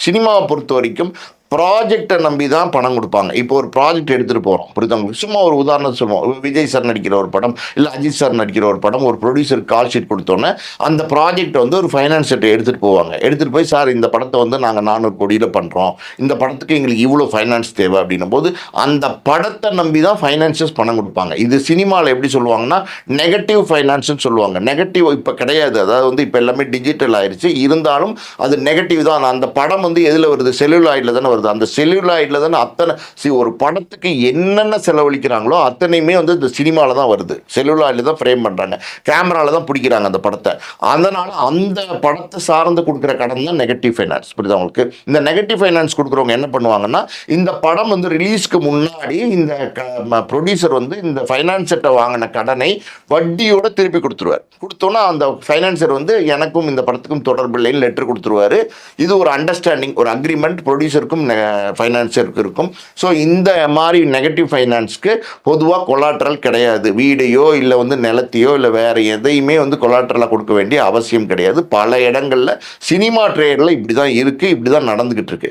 சினிமாவை பொறுத்த வரைக்கும் ப்ராஜெக்டை நம்பி தான் பணம் கொடுப்பாங்க. இப்போ ஒரு ப்ராஜெக்ட் எடுத்துகிட்டு போகிறோம் புரியுதுங்களுக்கு. சும்மா ஒரு உதாரணம் சொல்லுவோம். விஜய் சார் நடிக்கிற ஒரு படம், இல்லை அஜித் சார் நடிக்கிற ஒரு படம், ஒரு ப்ரொடியூசர் கால் ஷீட் கொடுத்தோன்னே அந்த ப்ராஜெக்ட் வந்து ஒரு ஃபைனான்ஸர்கிட்ட எடுத்துகிட்டு போவாங்க. எடுத்துகிட்டு போய் சார் இந்த படத்தை வந்து நாங்கள் 400 கோடியில் பண்ணுறோம், இந்த படத்துக்கு எங்களுக்கு இவ்வளோ ஃபைனான்ஸ் தேவை அப்படின்னும் போது அந்த படத்தை நம்பி தான் ஃபைனான்சர்ஸ் பணம் கொடுப்பாங்க. இது சினிமாவில் எப்படி சொல்லுவாங்கன்னா நெகட்டிவ் ஃபைனான்ஸ்னு சொல்லுவாங்க. நெகட்டிவ் இப்போ கிடையாது. அதாவது வந்து இப்போ எல்லாமே டிஜிட்டல் ஆயிடுச்சு. இருந்தாலும் அது நெகட்டிவ் தான். அந்த படம் வந்து எதில் வருது? செல்லுலாய்டில் தானே வருது. அந்த செல்லுலாய்டில் தானே அத்தனை ஒரு படத்துக்கு என்னென்ன செலவழிக்கிறாங்களோ அத்தனையுமே வந்து இந்த சினிமாவில் தான் வருது. செல்லுலாய்டில் தான் ஃப்ரேம் பண்ணுறாங்க, கேமராவில் தான் பிடிக்கிறாங்க அந்த படத்தை. அதனால் அந்த படத்தை சார்ந்து கொடுக்குற கடன் தான் நெகட்டிவ் ஃபைனான்ஸ். புரியுது அவங்களுக்கு? இந்த நெகட்டிவ் ஃபைனான்ஸ் கொடுக்குறவங்க என்ன பண்ணுவாங்கன்னா, இந்த படம் வந்து ரிலீஸ்க்கு முன்னாடி இந்த ப்ரொடியூசர் வந்து இந்த ஃபைனான்சர்கிட்ட வாங்கின கடனை வட்டியோட திருப்பி கொடுத்துருவார். கொடுத்தோன்னா அந்த ஃபைனான்சர் வந்து எனக்கும் இந்த படத்துக்கும் தொடர்பு இல்லைன்னு லெட்டர் கொடுத்துருவார். இது ஒரு அண்டர்ஸ்டாண்டிங், ஒரு அக்ரிமெண்ட் ப்ரொடியூசருக்கும் ஃபைனான்சருக்கு இருக்கும். ஸோ இந்த மாதிரி நெகட்டிவ் ஃபைனான்ஸ்க்கு பொதுவாக கொலாட்ரல் கிடையாது. வீடையோ இல்லை வந்து நிலத்தையோ இல்லை வேறு எதையுமே வந்து கொலாட்ரலாக கொடுக்க வேண்டிய அவசியம் கிடையாது. பல இடங்களில் சினிமா ட்ரேடில் இப்படி தான் இருக்குது, இப்படி தான் நடந்துக்கிட்டு இருக்கு.